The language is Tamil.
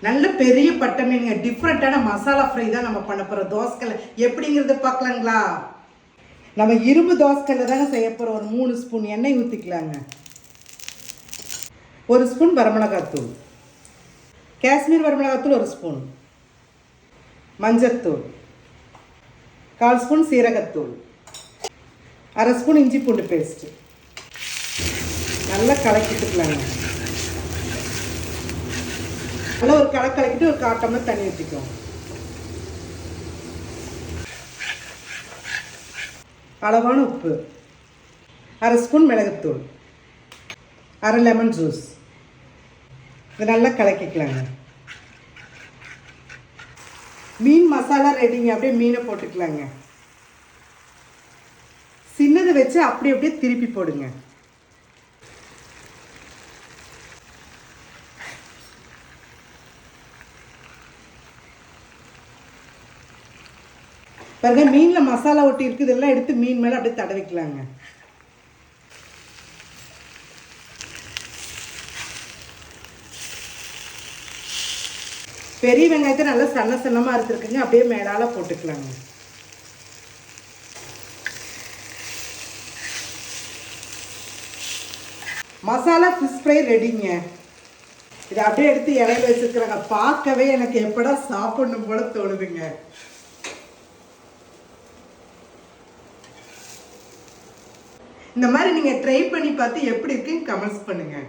நல்ல பெரிய பட்டை மீனுங்க. டிஃப்ரெண்ட்டான மசாலா ஃப்ரை தான் நம்ம பண்ண போகிறோம். தோசைக்கல்ல எப்படிங்கிறது பார்க்கலாங்களா? நம்ம இரும்பு தோசைக்கல்ல தாங்க செய்ய போகிறோம். ஒரு 3 ஸ்பூன் எண்ணெய் ஊற்றிக்கலாங்க. 1 ஸ்பூன் வரமிளகாத்தூள், காஷ்மீர் வரமிளகாத்தூள் 1 ஸ்பூன், மஞ்சத்தூள், 1/4 ஸ்பூன் சீரகத்தூள், 1/2 ஸ்பூன் இஞ்சி பூண்டு பேஸ்ட்டு. நல்லா கலக்கிட்டுக்கலாங்க. நல்லா ஒரு கலக்கிட்டு ஒரு 1/4 டம்ளர் தண்ணி ஊற்றிக்கும். அளவான உப்பு, 1/2 ஸ்பூன் மிளகுத்தூள், 1/2 லெமன் ஜூஸ். இது நல்லா கலக்கிக்கலாங்க. மீன் மசாலா ரெடிங்க. அப்படியே மீனை போட்டுக்கலாங்க. சின்னதை வச்சு அப்படியே திருப்பி போடுங்க. பாருங்க, மீனில் மசாலா ஒட்டி இருக்குது. இதெல்லாம் எடுத்து மீன் மேலே அப்படியே தடவிக்கலாங்க. பெரிய வெங்காயத்தை நல்லா சன்னமாக அறுத்துருக்குங்க. அப்படியே மேலால் போட்டுக்கலாங்க. மசாலா ஃபிஷ் ஃப்ரை ரெடிங்க. இதை அப்படியே எடுத்து இலையில வச்சுருக்குறாங்க. பார்க்கவே எனக்கு எப்படா சாப்பிடணும் போல தோணுதுங்க. இந்த மாதிரி நீங்கள் ட்ரை பண்ணி பார்த்து எப்படி இருக்குன்னு கமெண்ட்ஸ் பண்ணுங்கள்.